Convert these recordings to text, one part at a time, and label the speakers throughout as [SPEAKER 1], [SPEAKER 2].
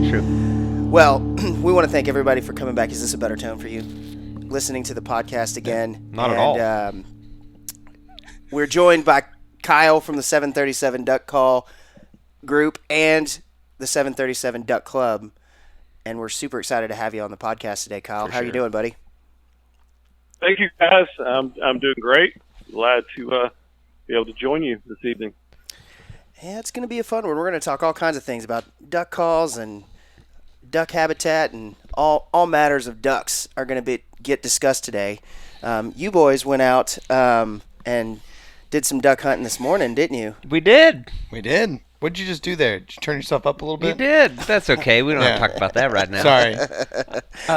[SPEAKER 1] True.
[SPEAKER 2] Well, we want to thank everybody for coming back. Is this a better tone for you? Listening to the podcast again.
[SPEAKER 1] Not at all.
[SPEAKER 2] We're joined by Kyle from the 737 Duck Call group and the 737 Duck Club. And we're super excited to have you on the podcast today, Kyle. How are you doing, buddy?
[SPEAKER 3] Thank you, guys. I'm doing great. Glad to be able to join you this evening.
[SPEAKER 2] Yeah, it's going to be a fun one. We're going to talk all kinds of things about duck calls and duck habitat, and all matters of ducks are going to get discussed today. You boys went out and did some duck hunting this morning, didn't you?
[SPEAKER 1] We did.
[SPEAKER 4] What did you just do there? Did you turn yourself up a little bit?
[SPEAKER 1] You did. That's okay. We don't have to talk about that right now.
[SPEAKER 4] Sorry.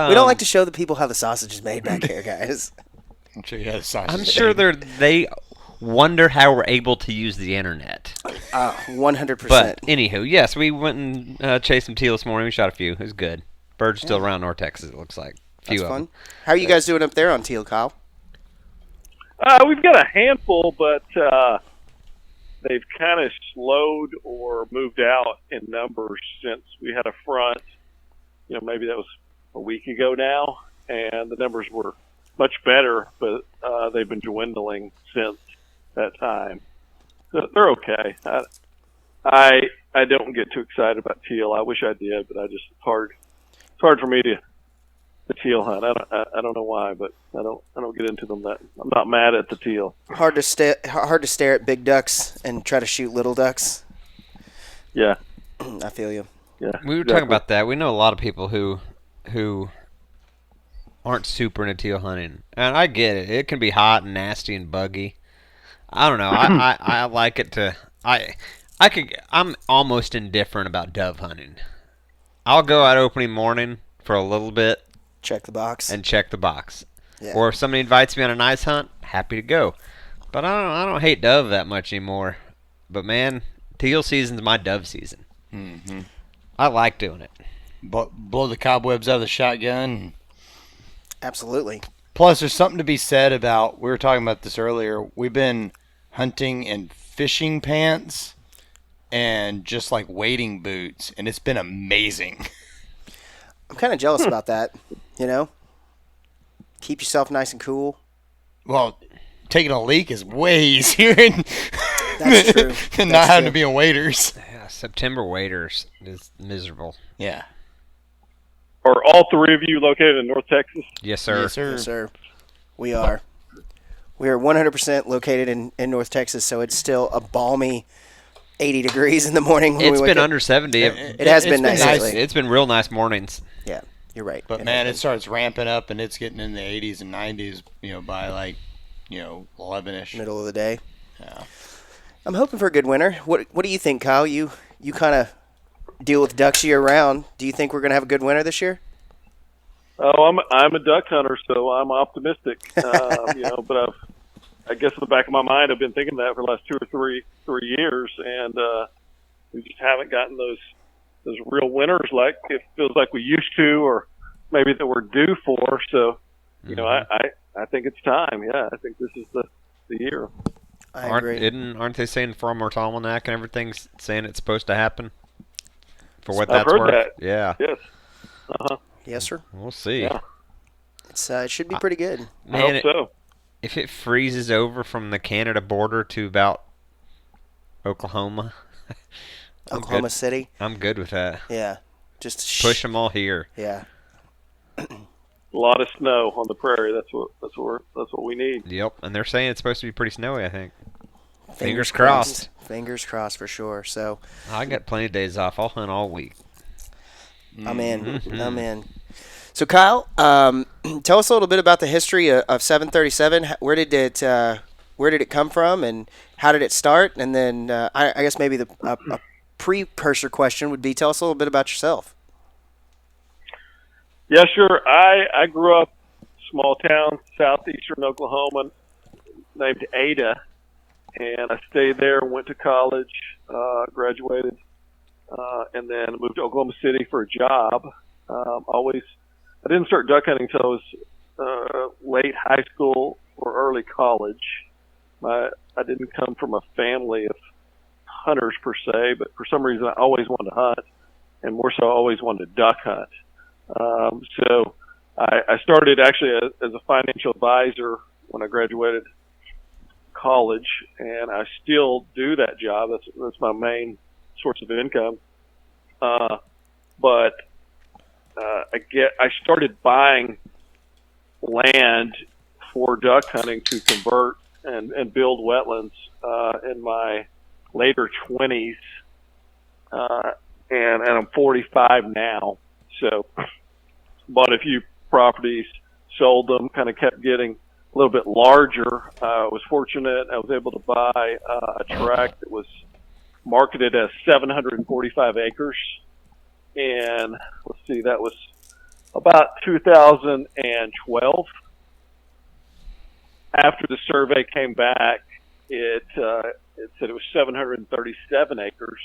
[SPEAKER 2] We don't like to show the people how the sausage is made back here, guys.
[SPEAKER 4] I'm sure you had a sausage.
[SPEAKER 1] I'm sure they wonder how we're able to use the internet.
[SPEAKER 2] 100%.
[SPEAKER 1] But anywho, yes, we went and chased some teal this morning. We shot a few. It was good. Birds still around North Texas, it looks like.
[SPEAKER 2] That's fun. How are you guys doing up there on teal, Kyle?
[SPEAKER 3] We've got a handful, but they've kind of slowed or moved out in numbers since we had a front. Maybe that was a week ago now, and the numbers were much better, but they've been dwindling since that time. So they're okay. I don't get too excited about teal. I wish I did, but it's hard for me to teal hunt. I don't know why, but I don't get into them. I'm not mad at the teal.
[SPEAKER 2] Hard to stare at big ducks and try to shoot little ducks.
[SPEAKER 3] Yeah,
[SPEAKER 2] I feel you.
[SPEAKER 3] Yeah,
[SPEAKER 1] we were talking about that. We know a lot of people who aren't super into teal hunting, and I get it. It can be hot and nasty and buggy. I don't know. I like it to. I'm almost indifferent about dove hunting. I'll go out opening morning for a little bit.
[SPEAKER 2] Check the box.
[SPEAKER 1] Yeah. Or if somebody invites me on a nice hunt, happy to go. But I don't hate dove that much anymore. But man, teal season's my dove season.
[SPEAKER 4] Mm-hmm.
[SPEAKER 1] I like doing it.
[SPEAKER 4] Blow the cobwebs out of the shotgun.
[SPEAKER 2] Absolutely.
[SPEAKER 4] Plus, there's something to be said about, we were talking about this earlier, we've been hunting in fishing pants and just like wading boots, and it's been amazing.
[SPEAKER 2] I'm kind of jealous about that, Keep yourself nice and cool.
[SPEAKER 4] Well, taking a leak is way easier
[SPEAKER 2] That's true.
[SPEAKER 4] than not having to be in waders.
[SPEAKER 1] Yeah, September waders is miserable.
[SPEAKER 4] Yeah.
[SPEAKER 3] Are all three of you located in North Texas?
[SPEAKER 1] Yes, sir.
[SPEAKER 4] Yes, sir.
[SPEAKER 2] Yes, sir. We are. We are 100% located in North Texas, so it's still a balmy 80 degrees in the morning. When
[SPEAKER 1] It's
[SPEAKER 2] we
[SPEAKER 1] been
[SPEAKER 2] wake up.
[SPEAKER 1] under 70.
[SPEAKER 2] It has been nice lately.
[SPEAKER 1] It's been real nice mornings.
[SPEAKER 2] Yeah, you're right.
[SPEAKER 4] But man, it starts ramping up and it's getting in the 80s and 90s, by like, 11ish.
[SPEAKER 2] Middle of the day.
[SPEAKER 4] Yeah.
[SPEAKER 2] I'm hoping for a good winter. What do you think, Kyle? You kind of deal with ducks year round. Do you think we're going to have a good winter this year?
[SPEAKER 3] Oh, I'm a duck hunter, so I'm optimistic. But I guess in the back of my mind, I've been thinking that for the last 2 or 3 years, and we just haven't gotten those real winters like it feels like we used to, or maybe that we're due for. So, I think it's time. Yeah, I think this is the year.
[SPEAKER 2] I agree.
[SPEAKER 1] Aren't they saying Farmer's Almanac and everything's saying it's supposed to happen? For what
[SPEAKER 3] I've
[SPEAKER 1] that's
[SPEAKER 3] heard
[SPEAKER 1] worth?
[SPEAKER 3] that.
[SPEAKER 1] Yeah.
[SPEAKER 3] Yes. Uh-huh.
[SPEAKER 2] Yes, sir.
[SPEAKER 1] We'll see.
[SPEAKER 3] Yeah.
[SPEAKER 2] It should be pretty good.
[SPEAKER 3] I hope so.
[SPEAKER 1] If it freezes over from the Canada border to about Oklahoma,
[SPEAKER 2] Oklahoma City.
[SPEAKER 1] I'm good with that.
[SPEAKER 2] Yeah. Just
[SPEAKER 1] push them all here.
[SPEAKER 2] Yeah.
[SPEAKER 3] A lot of snow on the prairie. That's what we need.
[SPEAKER 1] Yep, and they're saying it's supposed to be pretty snowy, I think. Fingers crossed.
[SPEAKER 2] Fingers crossed for sure. So
[SPEAKER 1] I got plenty of days off. I'll hunt all week.
[SPEAKER 2] I'm in. Mm-hmm. I'm in. So Kyle, tell us a little bit about the history of 737. Where did it come from, and how did it start? And then I guess maybe a precursor question would be, tell us a little bit about yourself.
[SPEAKER 3] Yeah, sure. I grew up small town southeastern Oklahoma named Ada, and I stayed there, went to college, graduated, and then moved to Oklahoma City for a job. I didn't start duck hunting until I was late high school or early college. I didn't come from a family of hunters per se, but for some reason I always wanted to hunt. and more so I always wanted to duck hunt. So I started actually as a financial advisor when I graduated college, and I still do that job. That's my main source of income. But I started buying land for duck hunting to convert and build wetlands in my later 20s, and I'm 45 now. So bought a few properties, sold them, kind of kept getting a little bit larger. I was fortunate. I was able to buy a tract that was marketed as 745 acres. And let's see, that was about 2012. After the survey came back, it said it was 737 acres.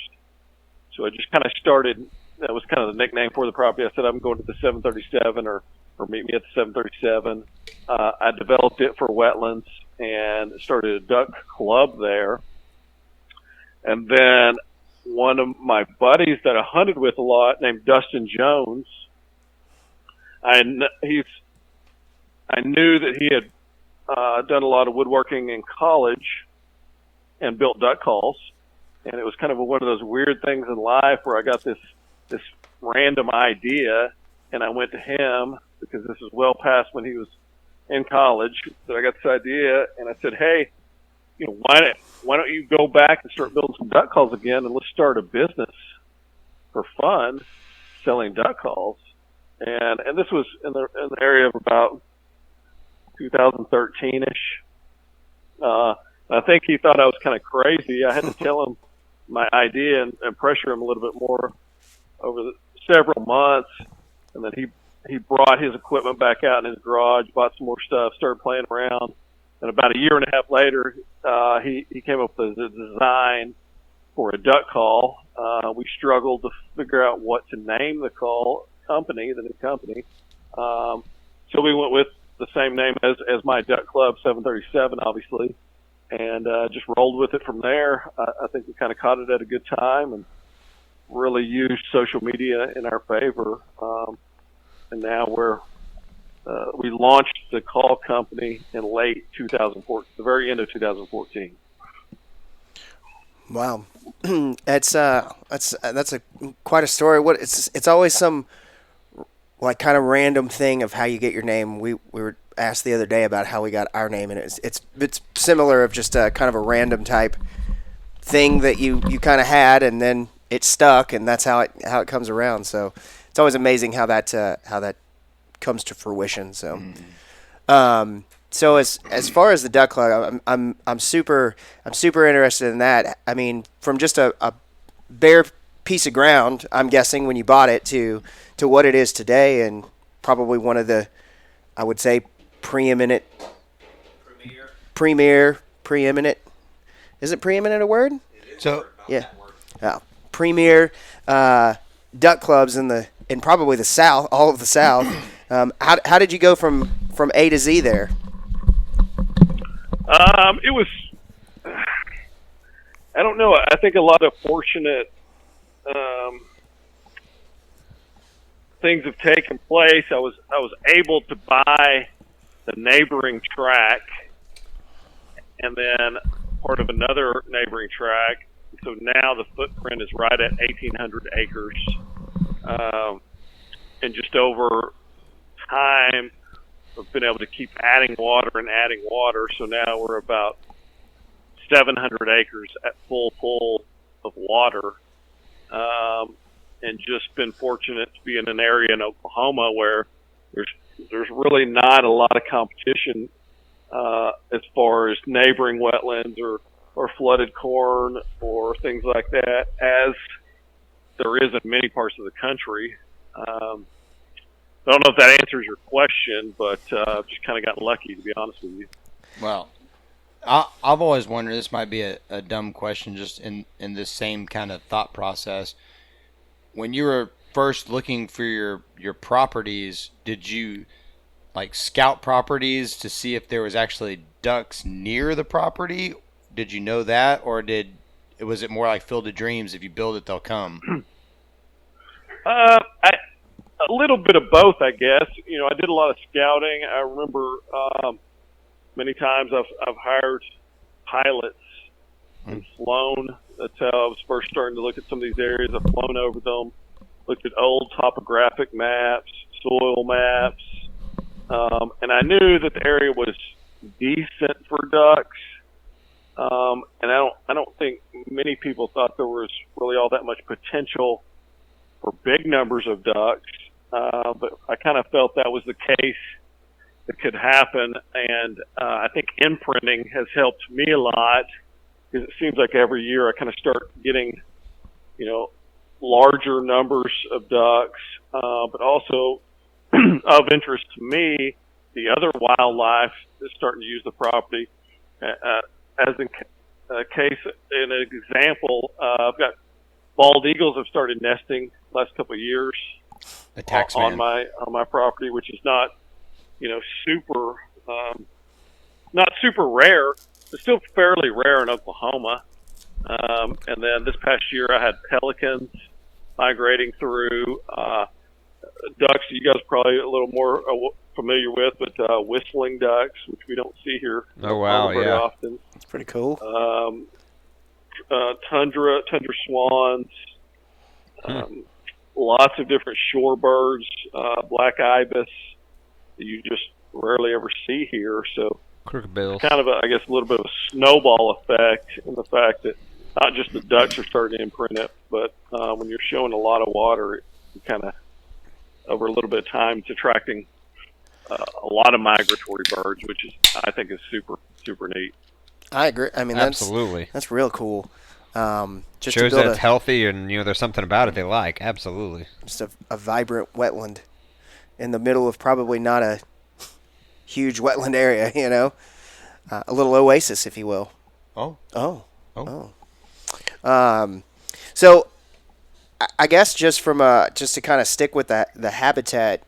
[SPEAKER 3] So I just kind of started. That was kind of the nickname for the property. I said, I'm going to the 737 or meet me at the 737. I developed it for wetlands and started a duck club there. And then one of my buddies that I hunted with a lot, named Dustin Jones, I knew that he had done a lot of woodworking in college and built duck calls. And it was kind of one of those weird things in life where I got this random idea, and I went to him because this was well past when he was in college. So I got this idea, and I said, "Hey, why don't you go back and start building some duck calls again, and let's start a business for fun, selling duck calls." And this was in the area of about 2013ish. I think he thought I was kind of crazy. I had to tell him my idea and pressure him a little bit more over several months, and then he brought his equipment back out in his garage, bought some more stuff, started playing around, and about a year and a half later, he came up with a design for a duck call. We struggled to figure out what to name the new company. So we went with the same name as my duck club, 737, obviously, and just rolled with it from there. I think we kind of caught it at a good time and really used social media in our favor. And now we launched the call company in late 2014, the very end of 2014.
[SPEAKER 2] Wow, that's quite a story. It's always some like kind of random thing of how you get your name. We were asked the other day about how we got our name, and it's similar of just a kind of a random type thing that you kind of had, and then it stuck, and that's how it comes around. So it's always amazing how that comes to fruition. So, so as far as the duck club, I'm super interested in that. I mean, from just a bare piece of ground, I'm guessing when you bought it to what it is today, and probably one of the, I would say, preeminent. Isn't preeminent a word?
[SPEAKER 4] So
[SPEAKER 2] yeah, premier duck clubs in probably the South, all of the South. How did you go from A to Z there?
[SPEAKER 3] It was, I don't know. I think a lot of fortunate things have taken place. I was able to buy the neighboring track, and then part of another neighboring track. So now the footprint is right at 1,800 acres. And just over time, we've been able to keep adding water. So now we're about 700 acres at full pull of water. And just been fortunate to be in an area in Oklahoma where there's really not a lot of competition as far as neighboring wetlands or flooded corn or things like that, as there is in many parts of the country. I don't know if that answers your question, but I've just kind of gotten lucky, to be honest with you.
[SPEAKER 4] Well, I've always wondered, this might be a dumb question, just in this same kind of thought process. When you were first looking for your properties, did you like scout properties to see if there was actually ducks near the property? Did you know that, or was it more like Field of Dreams? If you build it, they'll come?
[SPEAKER 3] A little bit of both, I guess. I did a lot of scouting. I remember many times I've hired pilots and flown. That's how I was first starting to look at some of these areas. I've flown over them, looked at old topographic maps, soil maps, and I knew that the area was decent for ducks. And I don't think many people thought there was really all that much potential for big numbers of ducks. But I kind of felt that was the case that could happen. And I think imprinting has helped me a lot, because it seems like every year I kind of start getting, larger numbers of ducks, but also of interest to me, the other wildlife is starting to use the property. As in an example, I've got bald eagles have started nesting last couple of years on my property, which is not super not super rare. It's still fairly rare in Oklahoma. And then this past year, I had pelicans migrating through. Ducks, you guys are probably a little more familiar with, but whistling ducks, which we don't see here very often.
[SPEAKER 2] It's pretty cool.
[SPEAKER 3] Tundra swans, lots of different shorebirds, black ibis that you just rarely ever see here. So
[SPEAKER 1] crooked-bills.
[SPEAKER 3] Kind of, I guess, a little bit of a snowball effect in the fact that not just the ducks are starting to imprint it, but when you're showing a lot of water, it kind of, over a little bit of time, it's attracting a lot of migratory birds, which I think is super, super neat.
[SPEAKER 2] I agree. I mean,
[SPEAKER 1] absolutely,
[SPEAKER 2] that's real cool. Just
[SPEAKER 1] shows that it's healthy, and there's something about it they like. Absolutely,
[SPEAKER 2] just a vibrant wetland in the middle of probably not a huge wetland area. A little oasis, if you will.
[SPEAKER 4] Oh.
[SPEAKER 2] So I guess just to kind of stick with the habitat,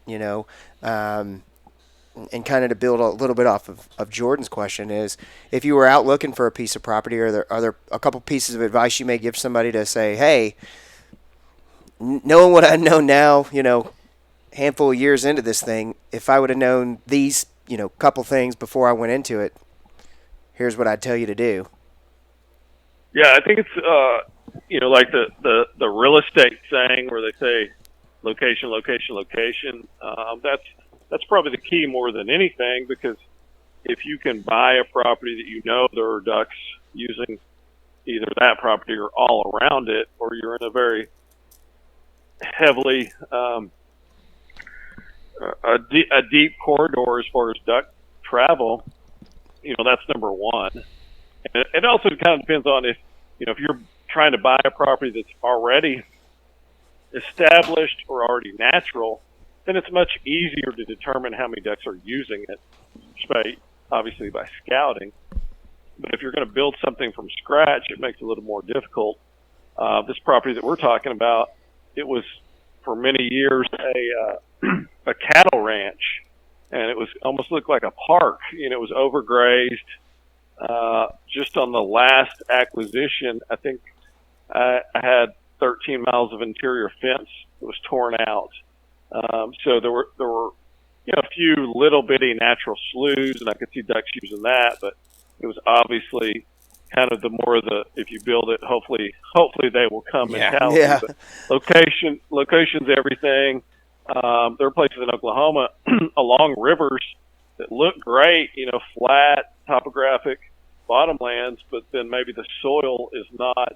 [SPEAKER 2] and kind of to build a little bit off of Jordan's question is, if you were out looking for a piece of property, are there a couple pieces of advice you may give somebody to say, hey, knowing what I know now, handful of years into this thing, if I would have known these, couple things before I went into it, here's what I'd tell you to do.
[SPEAKER 3] Yeah, I think it's like the real estate saying where they say location, location, location. That's probably the key more than anything, because if you can buy a property that there are ducks using either that property or all around it, or you're in a very heavily a deep corridor as far as duck travel, that's number one. And it also kind of depends on if you're trying to buy a property that's already established or already natural, then it's much easier to determine how many ducks are using it, obviously by scouting. But if you're going to build something from scratch, it makes it a little more difficult. This property that we're talking about, it was for many years a cattle ranch, and it was almost looked like a park. It was overgrazed. Just on the last acquisition, I think I had 13 miles of interior fence that was torn out. So there were a few little bitty natural sloughs, and I could see ducks using that, but it was obviously kind of if you build it, hopefully they will come and tell you. But location's everything. There are places in Oklahoma along rivers that look great, flat, topographic bottomlands, but then maybe the soil is not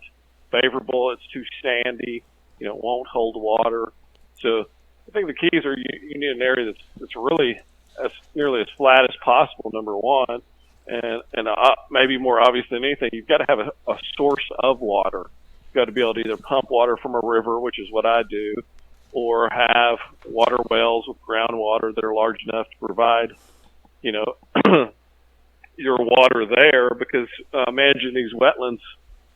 [SPEAKER 3] favorable. It's too sandy, won't hold water. So I think the keys are you need an area that's really as nearly as flat as possible, number one, and maybe more obvious than anything, you've got to have a source of water. You've got to be able to either pump water from a river, which is what I do, or have water wells with groundwater that are large enough to provide, your water there, because managing these wetlands,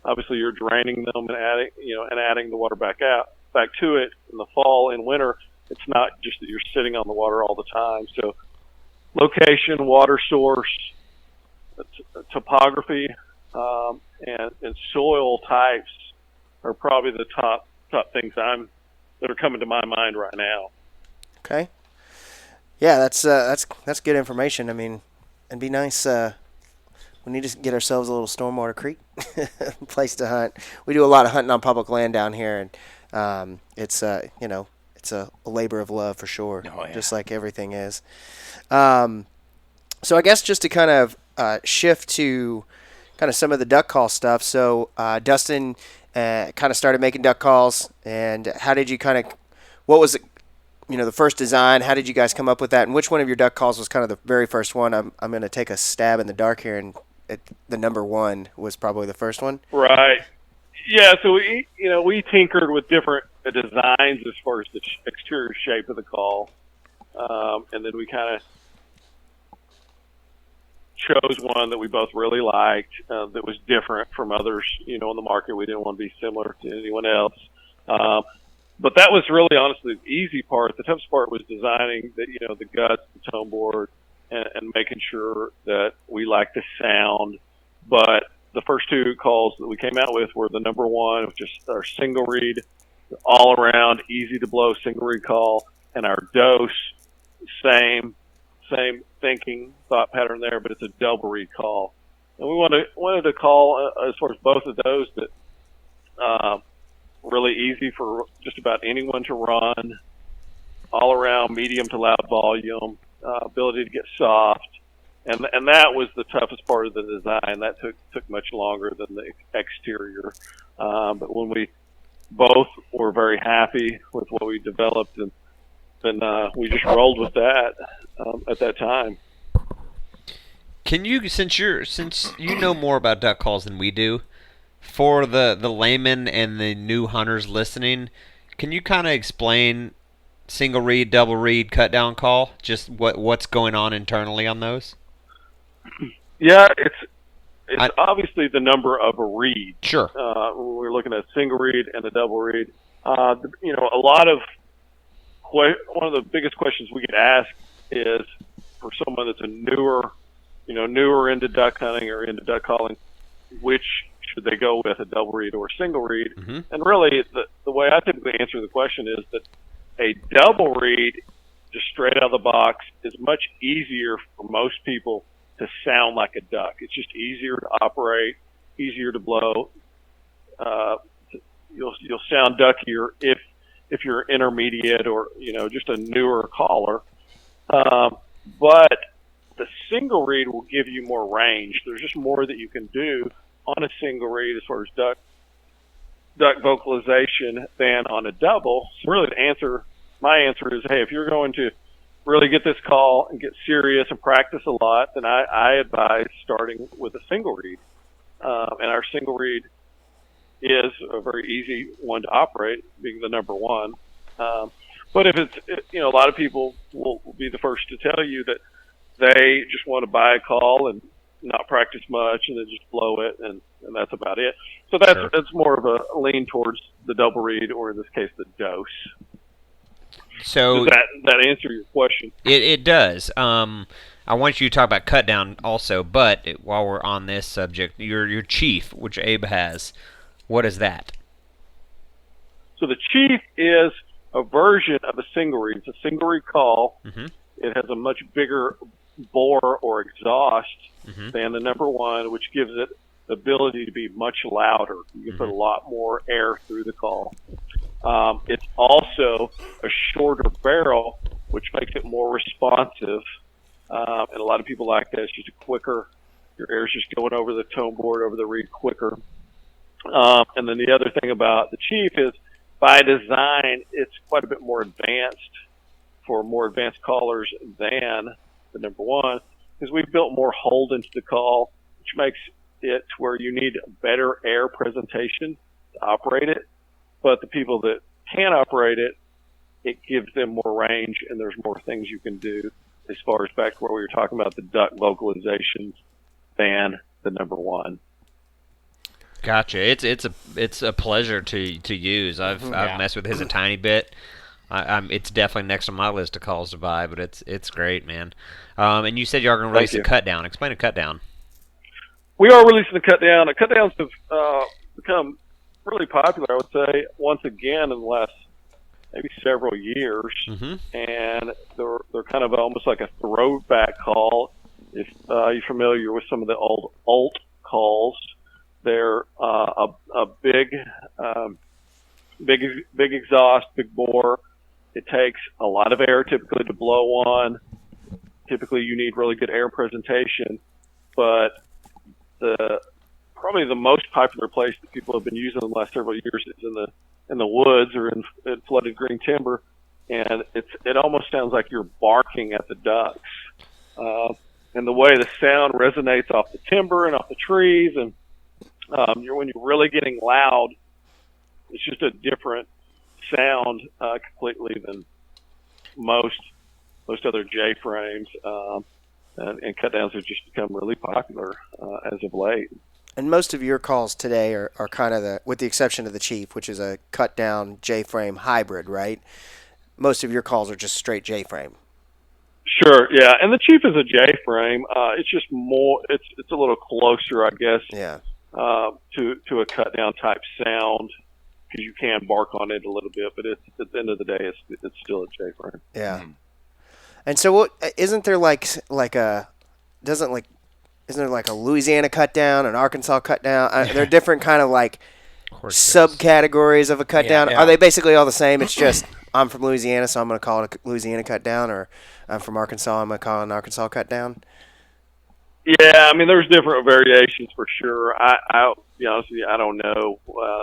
[SPEAKER 3] obviously you're draining them and adding the water back to it in the fall and winter. It's not just that you're sitting on the water all the time. So location, water source, topography, and soil types are probably the top things I'm that are coming to my mind right now.
[SPEAKER 2] Okay. Yeah, that's good information. I mean, it'd be nice. We need to get ourselves a little Stormwater Creek place to hunt. We do a lot of hunting on public land down here, and it's it's a labor of love for sure.
[SPEAKER 4] Oh, yeah.
[SPEAKER 2] Just like everything is. So I guess just to kind of shift to kind of some of the duck call stuff. So Dustin kind of started making duck calls, and how did you kind of? What was it? The first design. How did you guys come up with that? And which one of your duck calls was kind of the very first one? I'm going to take a stab in the dark here, and the number one was probably the first one.
[SPEAKER 3] Right. Yeah. So we tinkered with different designs as far as the exterior shape of the call, and then we kind of chose one that we both really liked that was different from others, in the market. We didn't want to be similar to anyone else. But that was really, honestly, the easy part. The toughest part was designing the guts, the tone board, and making sure that we liked the sound. But the first two calls that we came out with were the number one, which is our single read, all around, easy to blow single read call, and our dose, same thinking, thought pattern there, but it's a double read call. And we wanted to call, as far as both of those, that really easy for just about anyone to run, all around, medium to loud volume, ability to get soft, and that was the toughest part of the design. That took much longer than the exterior, but when we both were very happy with what we developed, and then we just rolled with that at that time.
[SPEAKER 1] Can you, since you know more about duck calls than we do, for the layman and the new hunters listening, can you kind of explain single read, double read, cut down call? Just what's going on internally on those?
[SPEAKER 3] Yeah, it's obviously the number of a read.
[SPEAKER 1] Sure.
[SPEAKER 3] When we're looking at a single read and a double read, a lot of one of the biggest questions we get asked is for someone that's a newer into duck hunting or into duck calling, which should they go with, a double read or a single read?
[SPEAKER 1] Mm-hmm.
[SPEAKER 3] And really, the way I typically answer the question is that a double read, just straight out of the box, is much easier for most people to sound like a duck. It's just easier to operate, easier to blow. You'll sound duckier if you're intermediate or just a newer caller. But the single read will give you more range. There's just more that you can do on a single read as far as duck vocalization than on a double. So really my answer is, hey, if you're going to really get this call and get serious and practice a lot, then I advise starting with a single read. And our single read is a very easy one to operate, being the number one. But if it's, a lot of people will be the first to tell you that they just want to buy a call and not practice much and then just blow it, and that's about it. So that's more of a lean towards the double read, or in this case, the dose.
[SPEAKER 1] So
[SPEAKER 3] does that answer your question?
[SPEAKER 1] It does. I want you to talk about cut down also, but while we're on this subject, your chief, which Abe has, what is that?
[SPEAKER 3] So the chief is a version of a single read. It's a single read call.
[SPEAKER 1] Mm-hmm.
[SPEAKER 3] It has a much bigger bore or exhaust
[SPEAKER 1] mm-hmm.
[SPEAKER 3] than the number one, which gives it the ability to be much louder. You can
[SPEAKER 1] mm-hmm.
[SPEAKER 3] put a lot more air through the call. It's also a shorter barrel, which makes it more responsive. And a lot of people like that. It's just quicker. Your air's just going over the tone board, over the reed quicker. And then the other thing about the Chief is, by design, it's quite a bit more advanced for more advanced callers than the number one, because we've built more hold into the call, which makes it to where you need better air presentation to operate it. But the people that can operate it, it gives them more range, and there's more things you can do as far as back to where we were talking about the duck vocalizations than the number one.
[SPEAKER 1] Gotcha. It's a pleasure to use. I've messed with his a tiny bit. It's definitely next on my list of calls to buy, but it's great, man. And you said you are going to release a cut down. Explain a cut down.
[SPEAKER 3] We are releasing a cut down. The cut downs have become really popular, I would say, once again in the last maybe several years,
[SPEAKER 1] Mm-hmm.
[SPEAKER 3] and they're kind of almost like a throwback call. If you're familiar with some of the old alt calls, they're a big exhaust, big bore. It takes a lot of air typically to blow on. Typically, you need really good air presentation, but probably the most popular place that people have been using in the last several years is in the woods or in flooded green timber, and it almost sounds like you're barking at the ducks. And the way the sound resonates off the timber and off the trees, and when you're really getting loud, it's just a different sound completely than most other J frames. And cut downs have just become really popular as of late.
[SPEAKER 2] And most of your calls today are kind of with the exception of the Chief, which is a cut down J frame hybrid, right? Most of your calls are just straight J frame.
[SPEAKER 3] Sure, yeah, and the Chief is a J frame. It's just more. It's a little closer, I guess.
[SPEAKER 2] Yeah.
[SPEAKER 3] To a cut down type sound, because you can bark on it a little bit, but at the end of the day, it's still a J frame.
[SPEAKER 2] Yeah. Mm-hmm. And so, what isn't there isn't there like a Louisiana cut down, an Arkansas cut down? They're different kind of like subcategories of a cut down.
[SPEAKER 4] Yeah.
[SPEAKER 2] Are they basically all the same? It's just I'm from Louisiana, so I'm going to call it a Louisiana cut down, or I'm from Arkansas, I'm going to call it an Arkansas cut down.
[SPEAKER 3] Yeah, I mean, there's different variations for sure. I'll be honest with you, I don't know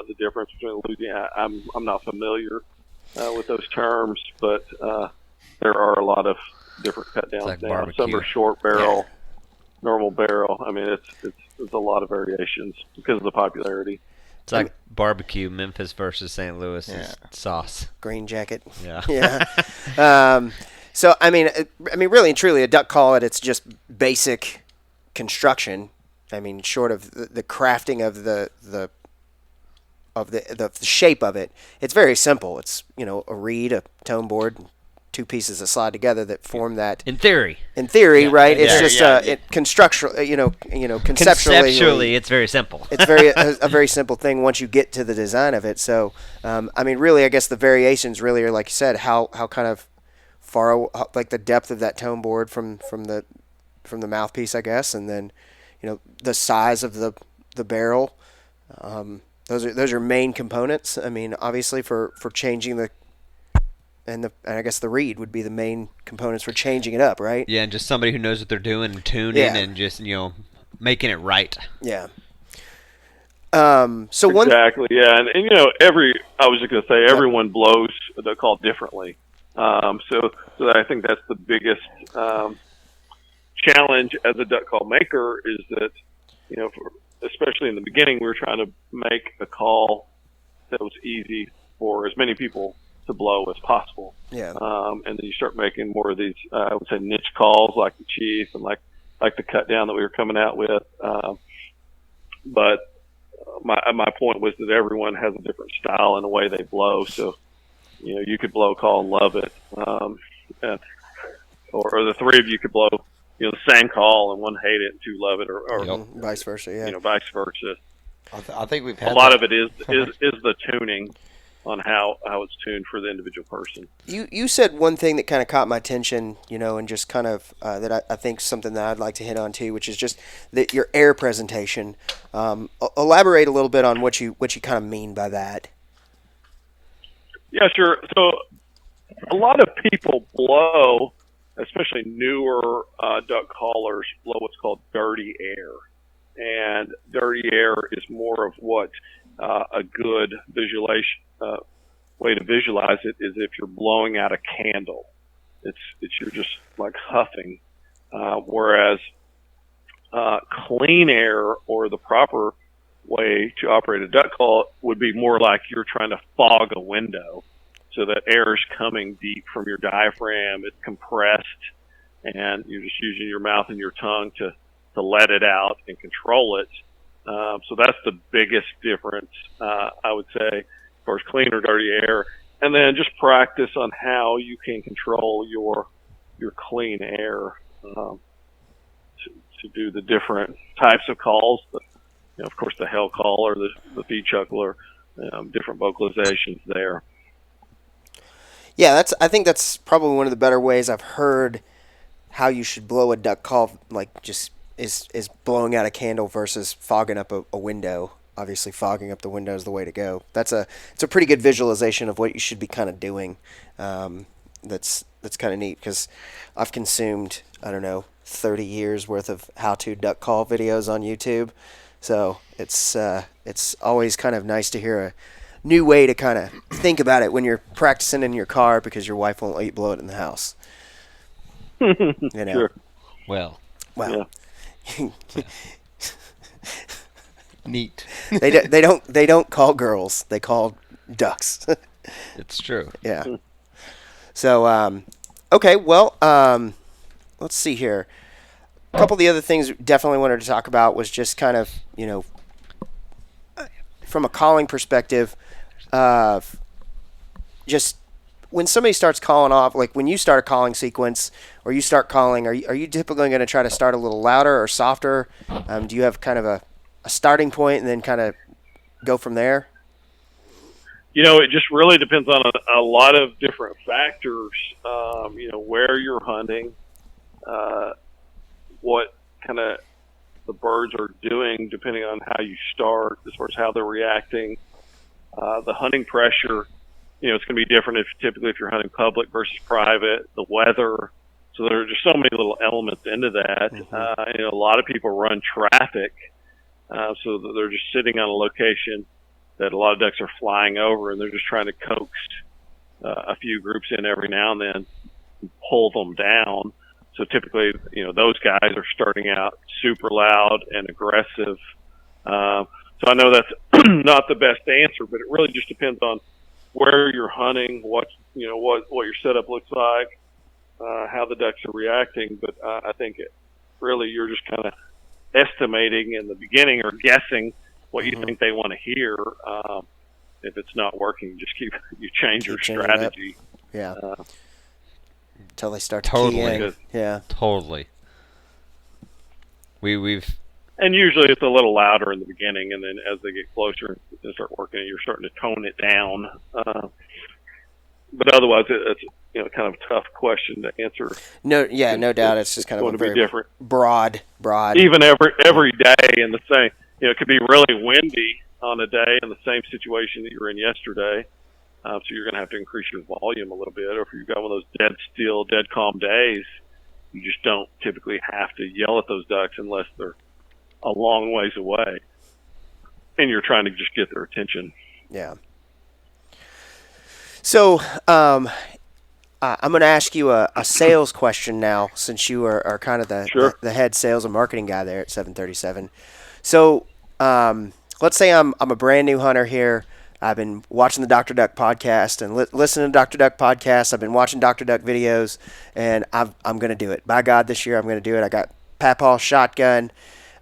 [SPEAKER 3] the difference between Louisiana. I'm not familiar with those terms, but there are a lot of different cut downs
[SPEAKER 1] like
[SPEAKER 3] now.
[SPEAKER 1] barbecue.
[SPEAKER 3] Some are short barrel, normal barrel. I mean, it's a lot of variations because of the popularity.
[SPEAKER 1] It's like barbecue, Memphis versus St. Louis sauce.
[SPEAKER 2] Green jacket.
[SPEAKER 1] Yeah.
[SPEAKER 2] Yeah. So I mean, really and truly, a duck call it's just basic construction. I mean, short of the crafting of the shape of it, it's very simple. It's a reed, a tone board, two pieces that slide together that form that.
[SPEAKER 1] In theory,
[SPEAKER 2] right? It's just
[SPEAKER 1] constructional. Conceptually, it's very simple.
[SPEAKER 2] It's a very simple thing once you get to the design of it. So, I mean, really, I guess the variations really are like you said, how kind of far, like the depth of that tone board from the mouthpiece, I guess, and then the size of the barrel. Those are main components. I mean, obviously for changing and I guess the reed would be the main components for changing it up, right?
[SPEAKER 1] Yeah, and just somebody who knows what they're doing, and tuning, and just making it right.
[SPEAKER 2] Yeah.
[SPEAKER 3] Exactly. Yeah, and I was just going to say everyone blows the call differently. So I think that's the biggest challenge as a duck call maker is that especially in the beginning, we were trying to make a call that was easy for as many people to blow as possible.
[SPEAKER 2] Yeah.
[SPEAKER 3] And then you start making more of these, I would say, niche calls like the Chief and like the cut down that we were coming out with. But my point was that everyone has a different style and the way they blow. So, you could blow a call and love it. Or the three of you could blow the same call and one hate it and two love it, or
[SPEAKER 2] vice versa. Yeah,
[SPEAKER 3] vice versa.
[SPEAKER 4] I think we've had
[SPEAKER 3] a lot of it is the tuning on how it's tuned for the individual person.
[SPEAKER 2] You said one thing that kind of caught my attention, and just kind of that I think something that I'd like to hit on too, which is just that your air presentation. Elaborate a little bit on what you kind of mean by that.
[SPEAKER 3] Yeah, sure. So a lot of people blow, especially newer duck callers, blow what's called dirty air. And dirty air is more of what a good way to visualize it is if you're blowing out a candle. It's you're just like huffing. Whereas clean air, or the proper way to operate a duck call, would be more like you're trying to fog a window. So that air is coming deep from your diaphragm, it's compressed, and you're just using your mouth and your tongue to let it out and control it. So that's the biggest difference, I would say, as far as clean or dirty air. And then just practice on how you can control your clean air to do the different types of calls. Of course, the hell call or the feed chuckler, different vocalizations there.
[SPEAKER 2] Yeah, I think that's probably one of the better ways I've heard how you should blow a duck call, like just is blowing out a candle versus fogging up a window. Obviously, fogging up the window is the way to go. It's a pretty good visualization of what you should be kind of doing. That's kind of neat because I've consumed, I don't know, 30 years worth of how-to duck call videos on YouTube. So it's always kind of nice to hear a new way to kind of think about it when you're practicing in your car because your wife won't let you blow it in the house. You know.
[SPEAKER 3] Sure.
[SPEAKER 1] Well,
[SPEAKER 2] Well,
[SPEAKER 4] Neat.
[SPEAKER 2] they don't call girls. They call ducks.
[SPEAKER 1] it's true.
[SPEAKER 2] Yeah. So okay, well, let's see here. A couple of the other things we definitely wanted to talk about was just kind of, from a calling perspective, just when somebody starts calling off, like when you start a calling sequence or you start calling, are you typically going to try to start a little louder or softer? Do you have kind of a starting point and then kind of go from there?
[SPEAKER 3] It just really depends on a lot of different factors. Where you're hunting, what kind of the birds are doing, depending on how you start, as far as how they're reacting, the hunting pressure. It's going to be different if you're hunting public versus private, the weather. So there are just so many little elements into that.
[SPEAKER 2] Mm-hmm.
[SPEAKER 3] A lot of people run traffic, so that they're just sitting on a location that a lot of ducks are flying over, and they're just trying to coax a few groups in every now and then and pull them down. So typically, those guys are starting out super loud and aggressive. So I know that's not the best answer, but it really just depends on where you're hunting, what your setup looks like, how the ducks are reacting. But I think you're just kind of estimating in the beginning or guessing what you think they want to hear. If it's not working, you change your strategy.
[SPEAKER 2] Yeah. Until they start
[SPEAKER 1] Totally.
[SPEAKER 2] keying. Yeah.
[SPEAKER 1] Totally. We've
[SPEAKER 3] And usually it's a little louder in the beginning, and then as they get closer and start working, you're starting to tone it down. But otherwise, it's kind of a tough question to answer.
[SPEAKER 2] No doubt. It's just kind of
[SPEAKER 3] going
[SPEAKER 2] a
[SPEAKER 3] to be
[SPEAKER 2] very
[SPEAKER 3] different.
[SPEAKER 2] broad.
[SPEAKER 3] Even every day in the same, it could be really windy on a day in the same situation that you were in yesterday. So you're going to have to increase your volume a little bit. Or if you've got one of those dead still, dead calm days, you just don't typically have to yell at those ducks unless they're a long ways away, and you're trying to just get their attention.
[SPEAKER 2] Yeah. So I'm going to ask you a sales question now, since you are kind of the head sales and marketing guy there at 737. So let's say I'm a brand new hunter here. I've been watching the Dr. Duck podcast and listening to Dr. Duck podcasts. I've been watching Dr. Duck videos, and I'm going to do it. By God, this year I'm going to do it. I got Papaw shotgun.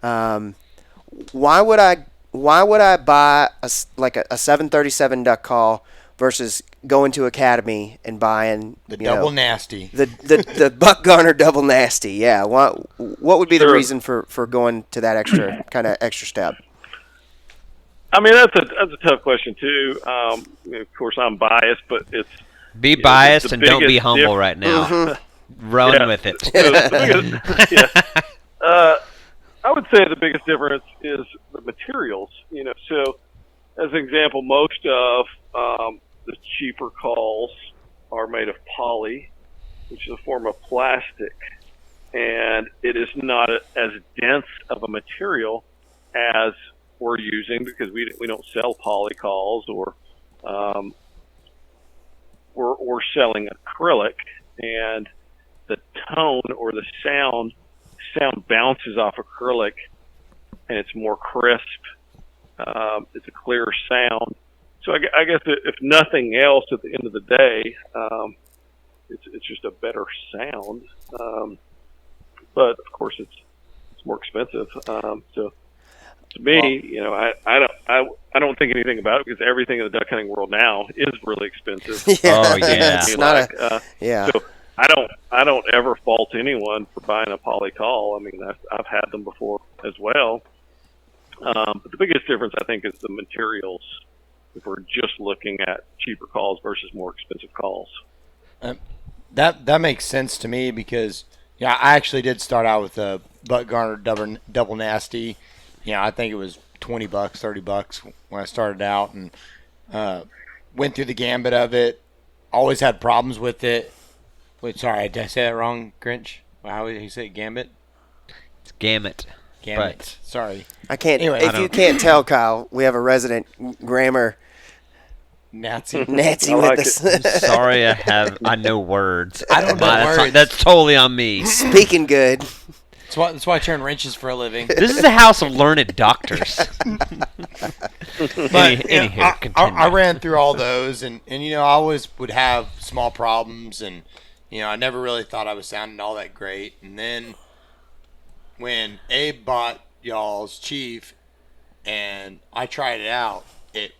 [SPEAKER 2] Why would I buy a 737 duck call versus going to Academy and buying
[SPEAKER 4] the double nasty,
[SPEAKER 2] the Buck Garner double nasty? Yeah. What would be the reason for going to that extra step?
[SPEAKER 3] I mean, that's a tough question too. Of course, I'm biased, but it's
[SPEAKER 1] be biased and don't be humble right now. Mm-hmm. Run with it.
[SPEAKER 3] I would say the biggest difference is the materials. So as an example, most of the cheaper calls are made of poly, which is a form of plastic, and it is not as dense of a material as we're using, because we don't sell poly calls, or we're selling acrylic, and the tone or the sound bounces off acrylic, and it's more crisp. It's a clearer sound. So I guess if nothing else, at the end of the day, it's just a better sound. But of course, it's more expensive. So to me, I don't think anything about it, because everything in the duck hunting world now is really expensive.
[SPEAKER 1] Oh yeah,
[SPEAKER 2] it's not yeah.
[SPEAKER 3] So I don't ever fault anyone for buying a poly call. I mean, I've had them before as well. But the biggest difference, I think, is the materials, if we're just looking at cheaper calls versus more expensive calls.
[SPEAKER 4] That makes sense to me because I actually did start out with a butt garner double nasty. I think it was $20, $30 when I started out, and went through the gambit of it. Always had problems with it. Wait, sorry, did I say that wrong, Grinch? How did he say it? Gambit?
[SPEAKER 1] It's gamut.
[SPEAKER 4] Gambit. Sorry.
[SPEAKER 2] I can't.
[SPEAKER 4] Anyway,
[SPEAKER 2] if you can't tell, Kyle, we have a resident grammar
[SPEAKER 4] Nazi.
[SPEAKER 2] Nancy
[SPEAKER 3] I
[SPEAKER 2] with
[SPEAKER 3] like
[SPEAKER 2] us.
[SPEAKER 1] I'm sorry, I know words.
[SPEAKER 4] I don't know words.
[SPEAKER 1] That's totally on me.
[SPEAKER 2] Speaking good.
[SPEAKER 4] That's why I turn wrenches for a living.
[SPEAKER 1] This is a house of learned doctors.
[SPEAKER 4] But
[SPEAKER 1] Anywho, continue.
[SPEAKER 4] I ran through all those, and I always would have small problems, and I never really thought I was sounding all that great. And then when Abe bought y'all's Chief, and I tried it out, it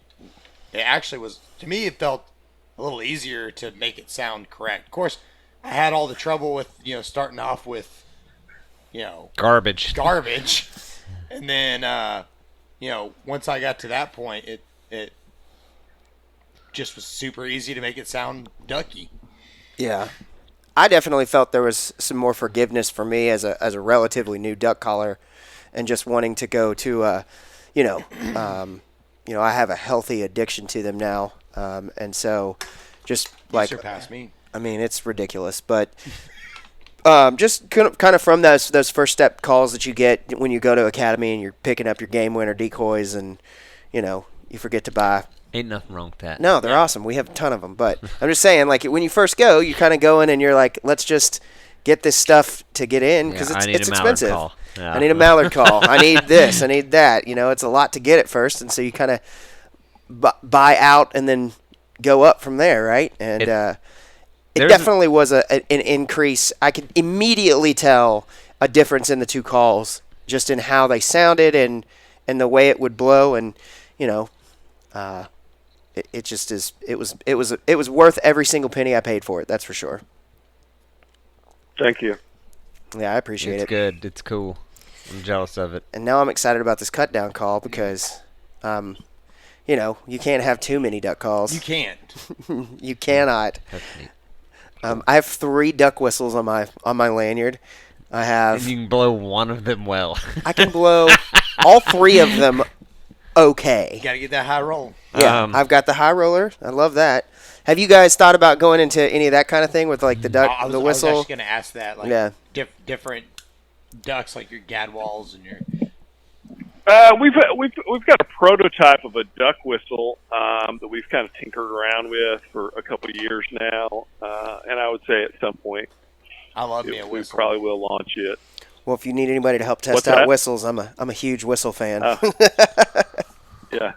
[SPEAKER 4] actually was, to me, it felt a little easier to make it sound correct. Of course, I had all the trouble with starting off with
[SPEAKER 1] Garbage.
[SPEAKER 4] and then once I got to that point, it just was super easy to make it sound ducky.
[SPEAKER 2] Yeah. I definitely felt there was some more forgiveness for me as a relatively new duck caller, and just wanting to go to I have a healthy addiction to them now, and so just
[SPEAKER 4] You
[SPEAKER 2] like
[SPEAKER 4] surpassed me.
[SPEAKER 2] I mean, it's ridiculous, but just kind of from those first step calls that you get when you go to Academy and you're picking up your game winner decoys, and you forget to buy.
[SPEAKER 1] Ain't nothing wrong with that.
[SPEAKER 2] No, they're awesome. We have a ton of them, but I'm just saying, like, when you first go, you kind of go in and you're like, let's just get this stuff to get in because
[SPEAKER 1] I need
[SPEAKER 2] it's
[SPEAKER 1] a mallard
[SPEAKER 2] expensive.
[SPEAKER 1] call. Yeah.
[SPEAKER 2] I need a mallard call. I need this. I need that. It's a lot to get at first, and so you kind of buy out and then go up from there, right? And it definitely was an increase. I could immediately tell a difference in the two calls, just in how they sounded and the way it would blow, and it just is. It was worth every single penny I paid for it. That's for sure.
[SPEAKER 3] Thank you.
[SPEAKER 2] Yeah, I appreciate
[SPEAKER 1] It's
[SPEAKER 2] it.
[SPEAKER 1] good. It's cool. I'm jealous of it.
[SPEAKER 2] And now I'm excited about this cut down call because, you can't have too many duck calls.
[SPEAKER 4] You can't.
[SPEAKER 2] You cannot.
[SPEAKER 1] That's neat.
[SPEAKER 2] I have 3 duck whistles on my lanyard. I have.
[SPEAKER 1] And you can blow one of them well.
[SPEAKER 2] I can blow all 3 of them. Okay.
[SPEAKER 4] You gotta get that high roll.
[SPEAKER 2] Yeah, I've got the high roller. I love that. Have you guys thought about going into any of that kind of thing with like the duck, the
[SPEAKER 4] I was
[SPEAKER 2] whistle?
[SPEAKER 4] actually gonna ask that. Like,
[SPEAKER 2] Yeah.
[SPEAKER 4] different ducks, like your gadwalls and your.
[SPEAKER 3] We've got a prototype of a duck whistle that we've kind of tinkered around with for a couple of years now, and I would say at some point
[SPEAKER 4] I love me a
[SPEAKER 3] we
[SPEAKER 4] whistle.
[SPEAKER 3] probably will launch it.
[SPEAKER 2] Well, if you need anybody to help test
[SPEAKER 3] What's
[SPEAKER 2] out
[SPEAKER 3] that?
[SPEAKER 2] whistles, I'm a huge whistle fan.
[SPEAKER 3] Yeah.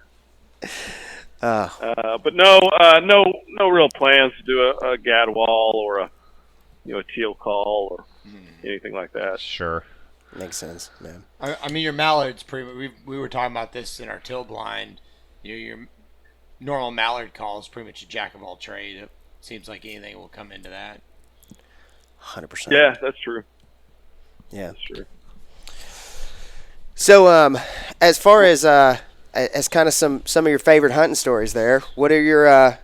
[SPEAKER 3] But no real plans to do a gadwall or a teal call or anything like that.
[SPEAKER 1] Sure.
[SPEAKER 2] Makes sense, man.
[SPEAKER 4] I mean, your mallards. We were talking about this in our till blind. Your normal mallard call is pretty much a jack of all trades. It seems like anything will come into that.
[SPEAKER 2] 100%.
[SPEAKER 3] Yeah, that's true.
[SPEAKER 2] Yeah.
[SPEAKER 3] That's true.
[SPEAKER 2] So, as far as kind of some of your favorite hunting stories, there, what are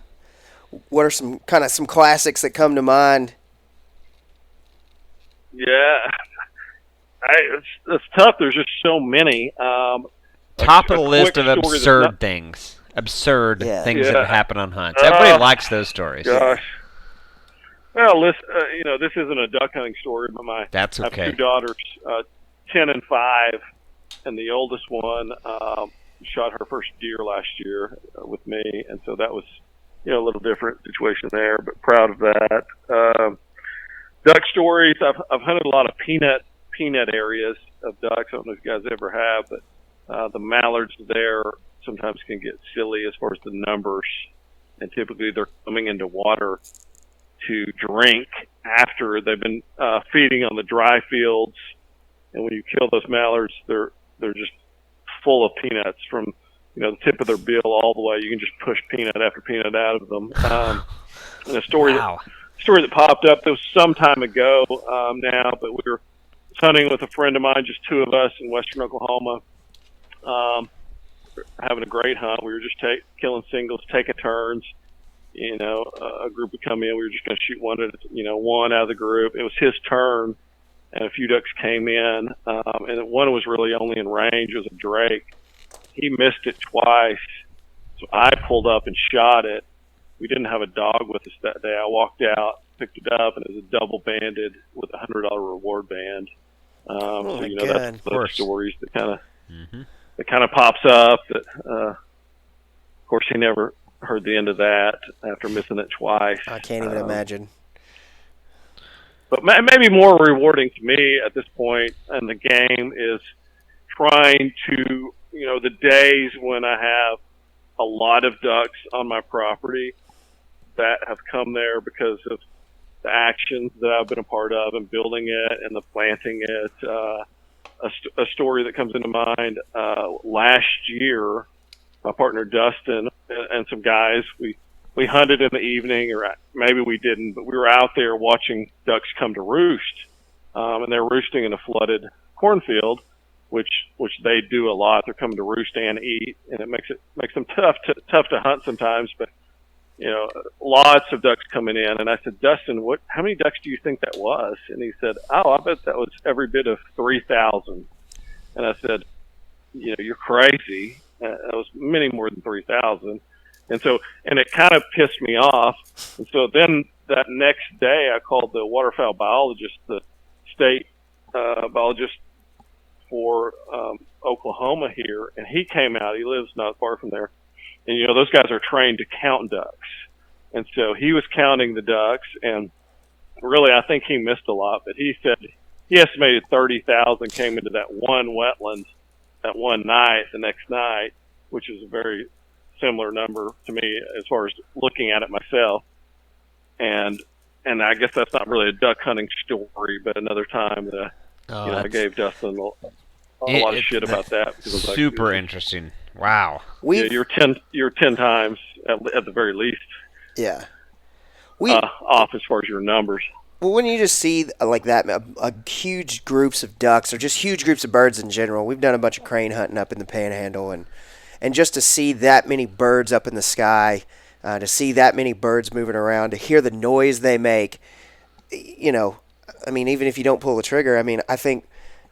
[SPEAKER 2] some classics that come to mind?
[SPEAKER 3] Yeah, it's tough. There's just so many.
[SPEAKER 1] Top of the list of absurd things. Absurd
[SPEAKER 2] Yeah.
[SPEAKER 1] things
[SPEAKER 3] Yeah.
[SPEAKER 1] that happen on hunts. Everybody likes those stories.
[SPEAKER 3] Gosh. Well, this isn't a duck hunting story, but
[SPEAKER 1] That's
[SPEAKER 3] I have
[SPEAKER 1] okay.
[SPEAKER 3] 2 daughters, 10 and 5, and the oldest one shot her first deer last year with me, and so that was a little different situation there, but proud of that. Duck stories. I've hunted a lot of peanut areas of ducks. I don't know if you guys ever have, but the mallards there sometimes can get silly as far as the numbers, and typically they're coming into water to drink after they've been feeding on the dry fields, and when you kill those mallards, they're just full of peanuts from the tip of their bill all the way. You can just push peanut after peanut out of them. And a story that popped up that was some time ago now, but we were hunting with a friend of mine, just 2 of us in western Oklahoma, having a great hunt. We were just killing singles, taking turns. a group would come in. We were just going to shoot one out of the group. It was his turn, and a few ducks came in, and one was really only in range. It was a drake. He missed it twice, so I pulled up and shot it. We didn't have a dog with us that day. I walked out, picked it up, and it was a double banded with a $100 reward band. So that's those stories that kind of pops up. That of course he never heard the end of that after missing it twice.
[SPEAKER 2] I can't even imagine.
[SPEAKER 3] But maybe more rewarding to me at this point in the game is trying to, the days when I have a lot of ducks on my property that have come there because of the actions that I've been a part of and building it and the planting it. A story that comes into mind, last year, my partner Dustin and some guys, we hunted in the evening, or maybe we didn't, but we were out there watching ducks come to roost, and they're roosting in a flooded cornfield, which they do a lot. They're coming to roost and eat, and it makes them tough to hunt sometimes. But lots of ducks coming in, and I said, Dustin, how many ducks do you think that was? And he said, I bet that was every bit of 3,000. And I said, you're crazy. That was many more than 3,000. And it kind of pissed me off. And so then that next day, I called the waterfowl biologist, the state biologist for Oklahoma here, and he came out. He lives not far from there. And, those guys are trained to count ducks. And so he was counting the ducks, and really I think he missed a lot, but he said he estimated 30,000 came into that one wetland that one night, the next night, which is a very similar number to me as far as looking at it myself. And I guess that's not really a duck hunting story, but another time that I gave Dustin a lot of shit about that. Because
[SPEAKER 1] super interesting. Wow.
[SPEAKER 3] You're 10 times at the very least.
[SPEAKER 2] Yeah.
[SPEAKER 3] Off as far as your numbers.
[SPEAKER 2] Well, when you just see like that, huge groups of ducks or just huge groups of birds in general, we've done a bunch of crane hunting up in the Panhandle, and just to see that many birds up in the sky, to see that many birds moving around, to hear the noise they make, even if you don't pull the trigger, I think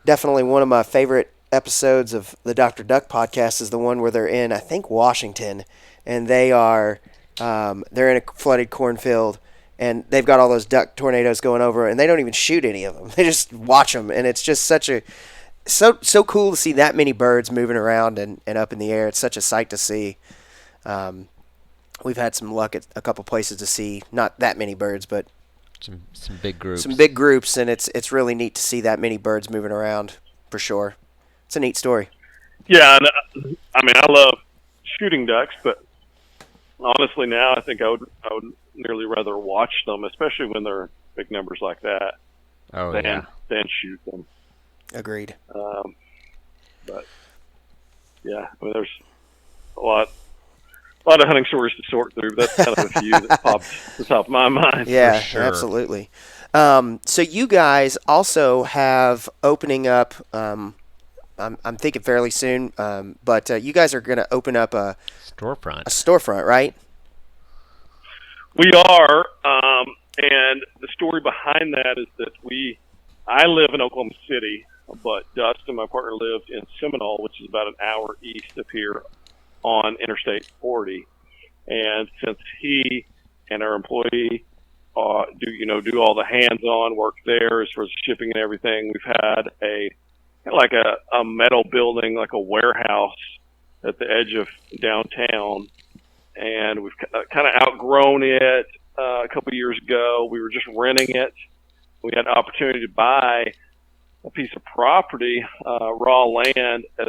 [SPEAKER 2] definitely one of my favorite episodes of the Dr. Duck podcast is the one where they're in, I think, Washington, and they're in a flooded cornfield, and they've got all those duck tornadoes going over, and they don't even shoot any of them. They just watch them, and it's just so cool to see that many birds moving around and up in the air. It's such a sight to see. We've had some luck at a couple places to see not that many birds, but
[SPEAKER 1] some big groups.
[SPEAKER 2] Some big groups, and it's really neat to see that many birds moving around, for sure. It's a neat story.
[SPEAKER 3] Yeah, and I love shooting ducks, but honestly now I think I would nearly rather watch them, especially when they're big numbers like that, than shoot them.
[SPEAKER 2] Agreed.
[SPEAKER 3] But yeah, there's a lot of hunting stories to sort through. But that's kind of a few that popped to the top of my mind.
[SPEAKER 2] Yeah,
[SPEAKER 1] sure.
[SPEAKER 2] Absolutely. So you guys also have opening up. I'm thinking fairly soon, but you guys are going to open up a storefront, right?
[SPEAKER 3] We are, and the story behind that is that I live in Oklahoma City, but Dustin, my partner, lived in Seminole, which is about an hour east of here on Interstate 40. And since he and our employee do all the hands-on work there as far as shipping and everything, we've had a metal building, like a warehouse at the edge of downtown, and we've kind of outgrown it. A couple of years ago, we were just renting it. We had an opportunity to buy a piece of property, raw land at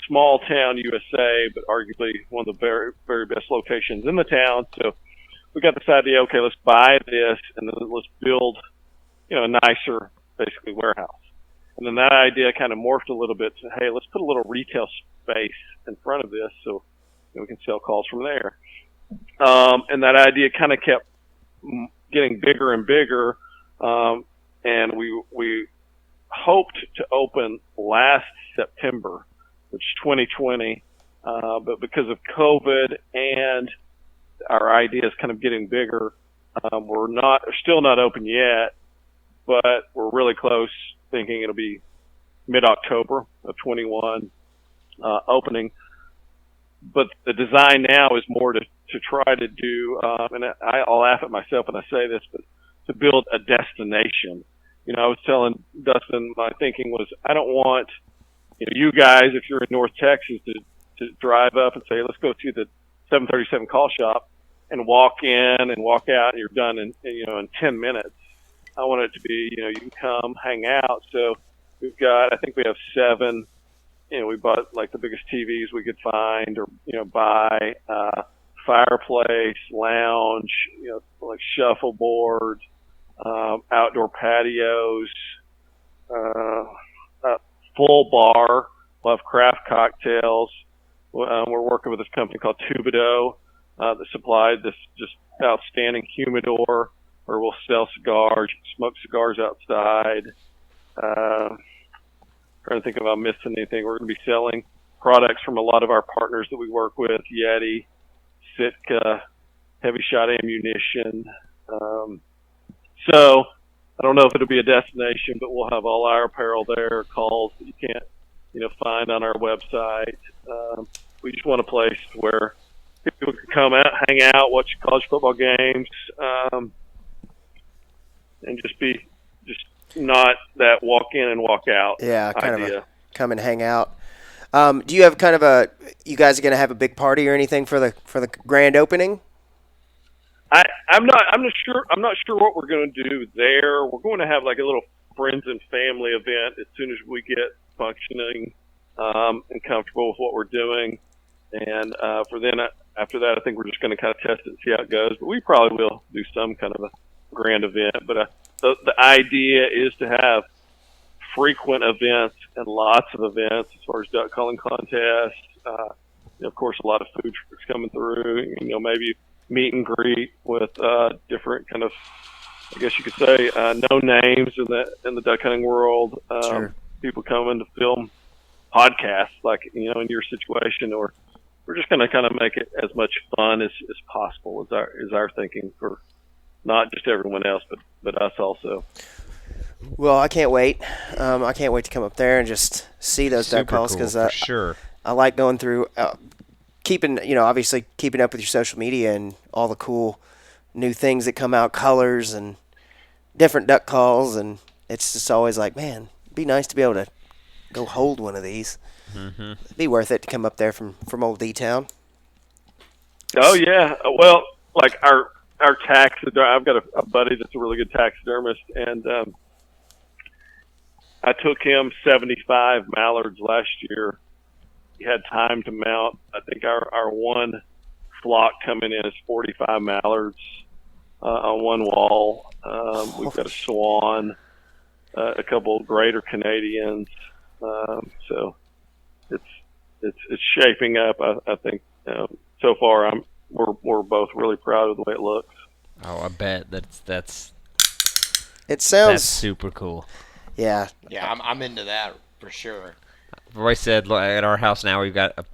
[SPEAKER 3] small town USA, but arguably one of the very, very best locations in the town. So we got this idea, okay, let's buy this and then let's build, a nicer, basically, warehouse. And then that idea kind of morphed a little bit to, hey, let's put a little retail space in front of this so we can sell calls from there. And that idea kind of kept getting bigger and bigger. And we hoped to open last September, which is 2020. But because of COVID and our idea is kind of getting bigger. We're still not open yet, but we're really close, thinking it'll be mid-October of 21 opening. But the design now is more to try to do, and I'll laugh at myself when I say this, but to build a destination. I was telling Dustin, my thinking was, I don't want you guys, if you're in North Texas, to drive up and say, let's go to the 737 call shop and walk in and walk out and you're done in 10 minutes. I want it to be, you can come hang out. So I think we have 7, we bought like the biggest TVs we could find or, buy, fireplace, lounge, like shuffleboard, outdoor patios, full bar. We'll have craft cocktails. We're working with this company called Tubido that supplied this just outstanding humidor where we'll sell cigars, smoke cigars outside. Trying to think if I'm missing anything. We're going to be selling products from a lot of our partners that we work with, Yeti, Sitka, heavy shot ammunition. So I don't know if it'll be a destination, but we'll have all our apparel there, calls that you can't, find on our website. We just want a place where people can come out, hang out, watch college football games, and just not that walk in and walk out.
[SPEAKER 2] Yeah, kind
[SPEAKER 3] idea.
[SPEAKER 2] of a come and hang out. Do you have kind of you guys are going to have a big party or anything for the grand opening?
[SPEAKER 3] I'm not sure what we're going to do there. We're going to have like a little friends and family event as soon as we get functioning and comfortable with what we're doing. And after that, I think we're just going to kind of test it and see how it goes. But we probably will do some kind of a grand event. But the idea is to have frequent events and lots of events as far as duck calling contests. Of course, a lot of food trucks coming through. Maybe meet and greet with different kind of, I guess you could say, no names in the duck hunting world.
[SPEAKER 2] Sure.
[SPEAKER 3] People coming to film podcasts, like in your situation, or we're just going to kind of make it as much fun as possible. Is our thinking for not just everyone else, but us also.
[SPEAKER 2] Well, I can't wait. I can't wait to come up there and just see those duck calls because
[SPEAKER 1] for sure.
[SPEAKER 2] I like going through. Obviously keeping up with your social media and all the cool new things that come out, colors and different duck calls, and it's just always like, man, it'd be nice to be able to go hold one of these.
[SPEAKER 1] Mm-hmm.
[SPEAKER 2] It'd be worth it to come up there from old D-Town.
[SPEAKER 3] Oh yeah, well, like our I've got a buddy that's a really good taxidermist, and I took him 75 mallards last year. He had time to mount. I think our one flock coming in is 45 mallards on one wall. We've got a swan, a couple of greater Canadians. So it's shaping up. I think so far we're both really proud of the way it looks.
[SPEAKER 1] Oh, I bet that's
[SPEAKER 2] It sounds
[SPEAKER 1] that's super cool.
[SPEAKER 2] Yeah.
[SPEAKER 4] Yeah, I'm into that for sure.
[SPEAKER 1] Roy said at our house now we've got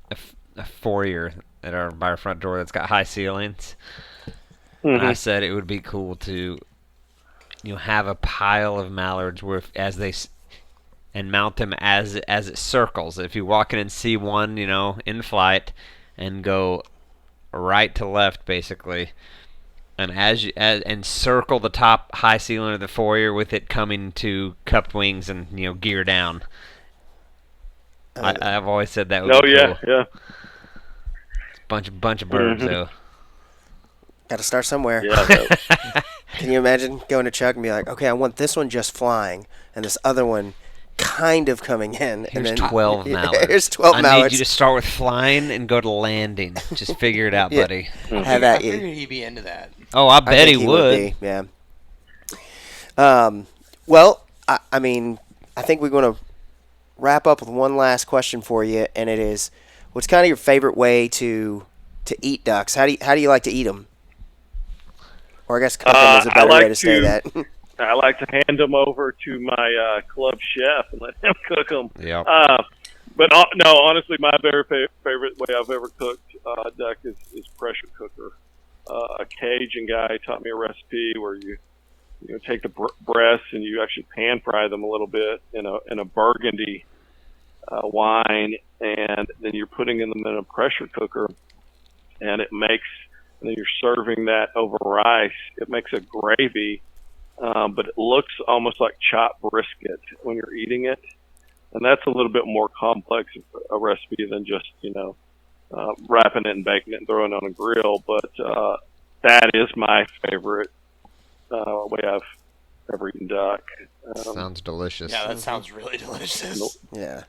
[SPEAKER 1] a foyer by our front door that's got high ceilings.
[SPEAKER 3] Mm-hmm.
[SPEAKER 1] And I said it would be cool to have a pile of mallards and mount them as it circles. If you walk in and see one, in flight, and go right to left basically, and and circle the top high ceiling of the foyer with it coming to cupped wings and gear down. I've always said that would be cool.
[SPEAKER 3] Yeah.
[SPEAKER 1] Bunch of birds though.
[SPEAKER 2] Got to start somewhere.
[SPEAKER 3] Yeah.
[SPEAKER 2] Can you imagine going to Chuck and be like, okay, I want this one just flying and this other one kind of coming in.
[SPEAKER 1] Here's
[SPEAKER 2] and then
[SPEAKER 1] 12 mallards.
[SPEAKER 2] Here's 12
[SPEAKER 1] I
[SPEAKER 2] mallards.
[SPEAKER 1] need you to start with flying and go to landing. Just figure it out,
[SPEAKER 2] Yeah.
[SPEAKER 1] buddy.
[SPEAKER 2] Have at
[SPEAKER 4] I
[SPEAKER 2] you.
[SPEAKER 4] figured he'd be into that.
[SPEAKER 1] Oh, I
[SPEAKER 2] I
[SPEAKER 1] bet
[SPEAKER 2] think
[SPEAKER 1] he would.
[SPEAKER 2] be, yeah. Well, I mean, I think we're going to wrap up with one last question for you, and it is, what's kind of your favorite way to eat ducks? How do you like to eat them? Or I guess cook them is a better way to say that.
[SPEAKER 3] I like to hand them over to my club chef and let him cook them.
[SPEAKER 1] Yeah.
[SPEAKER 3] But no, honestly, my very favorite way I've ever cooked duck is pressure cooker. a Cajun guy taught me a recipe where you take the breasts and you actually pan fry them a little bit in a Burgundy wine, and then you're putting them in a pressure cooker, and then you're serving that over rice. It makes a gravy, but it looks almost like chopped brisket when you're eating it, and that's a little bit more complex a recipe than just wrapping it and baking it and throwing it on a grill. But that is my favorite way I've ever eaten duck.
[SPEAKER 1] Sounds delicious.
[SPEAKER 4] Yeah, that sounds really delicious.
[SPEAKER 2] Yeah.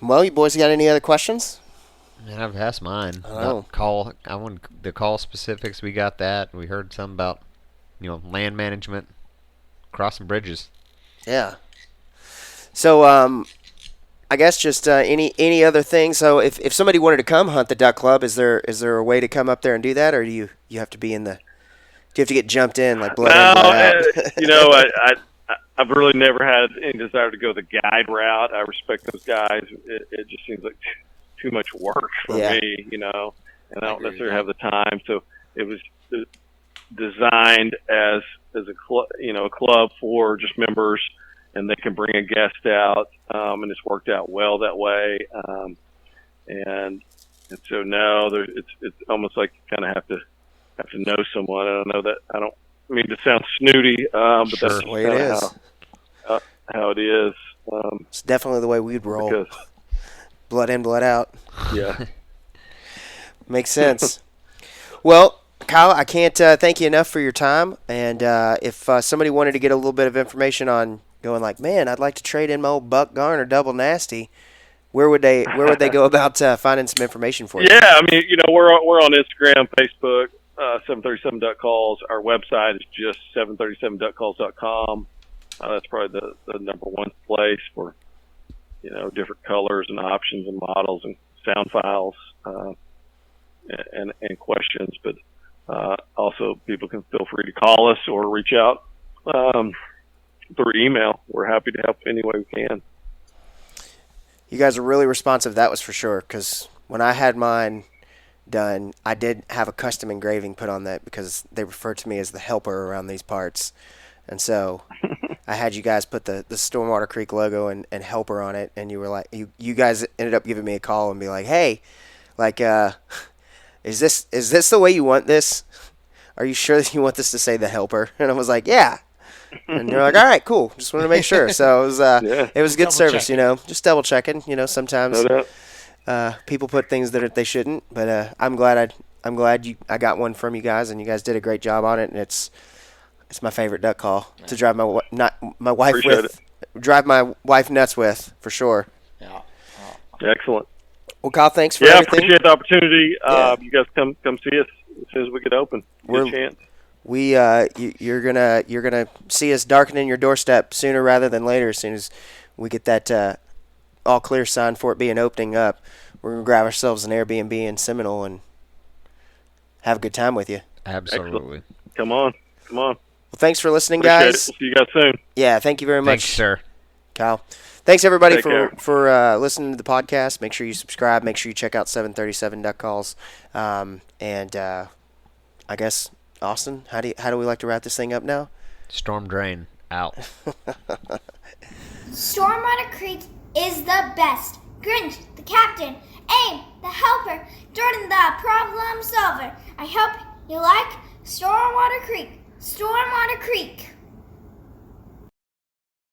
[SPEAKER 2] Well, you boys got any other questions?
[SPEAKER 1] Man, I've asked mine.
[SPEAKER 2] Oh.
[SPEAKER 1] I want the call specifics. We got that. We heard some about, land management, crossing bridges.
[SPEAKER 2] Yeah. So, I guess just any other thing. So, if somebody wanted to come hunt the duck club, is there a way to come up there and do that, or do you have to be in the? Do you have to get jumped in like blood in, blood out?
[SPEAKER 3] I've really never had any desire to go the guide route. I respect those guys. It just seems like too much work for me, and I don't necessarily have the time. So it was designed as a club for just members, and they can bring a guest out, and it's worked out well that way. And so now it's almost like you kind of have to know someone. I don't know that. I don't mean to sound snooty, but
[SPEAKER 1] Sure.
[SPEAKER 3] that's
[SPEAKER 2] the way it is.
[SPEAKER 3] How it is.
[SPEAKER 2] It's definitely the way we'd roll.
[SPEAKER 3] Because,
[SPEAKER 2] blood in, blood out.
[SPEAKER 3] yeah.
[SPEAKER 2] Makes sense. Well, Kyle, I can't thank you enough for your time. And if somebody wanted to get a little bit of information on going like, man, I'd like to trade in my old Buck Garn or Double Nasty, where would they go about finding some information for you?
[SPEAKER 3] Yeah, I mean, we're on Instagram, Facebook, 737 Duck Calls. Our website is just 737duckcalls.com. That's probably the number one place for different colors and options and models and sound files and questions. But also, people can feel free to call us or reach out through email. We're happy to help any way we can.
[SPEAKER 2] You guys are really responsive, that was for sure, because when I had mine done, I did have a custom engraving put on that because they refer to me as the helper around these parts. And so I had you guys put the Stormwater Creek logo and helper on it, and you were like, you guys ended up giving me a call and be like, hey, like, is this the way you want this? Are you sure that you want this to say the helper? And I was like, yeah. And they're like, all right, cool. Just wanted to make sure. So it was it was good service, just double checking. Sometimes people put things that they shouldn't, but I'm glad I got one from you guys, and you guys did a great job on it, and it's my favorite duck call to drive my wife with. Drive my wife nuts with, for sure.
[SPEAKER 4] Yeah.
[SPEAKER 3] Excellent.
[SPEAKER 2] Well, Kyle, thanks for
[SPEAKER 3] everything.
[SPEAKER 2] everything.
[SPEAKER 3] Appreciate the opportunity.
[SPEAKER 2] Yeah.
[SPEAKER 3] You guys come see us as soon as we get open. Good chance.
[SPEAKER 2] You're gonna see us darkening your doorstep sooner rather than later. As soon as we get that all clear sign for it being opening up, we're gonna grab ourselves an Airbnb in Seminole and have a good time with you.
[SPEAKER 1] Absolutely.
[SPEAKER 3] Excellent. Come on.
[SPEAKER 2] Well, thanks for listening,
[SPEAKER 3] Appreciate
[SPEAKER 2] guys.
[SPEAKER 3] We'll see you guys soon.
[SPEAKER 2] Yeah, thank you very much,
[SPEAKER 1] Thanks, sir.
[SPEAKER 2] Kyle. Thanks everybody
[SPEAKER 3] Take care.
[SPEAKER 2] for listening to the podcast. Make sure you subscribe. Make sure you check out 737 Duck Calls. And I guess, Austin, how do we like to wrap this thing up now?
[SPEAKER 1] Storm drain out.
[SPEAKER 5] Stormwater Creek is the best. Grinch, the captain. Aim, the helper. Jordan, the problem solver. I hope you like Stormwater Creek. Stormwater Creek.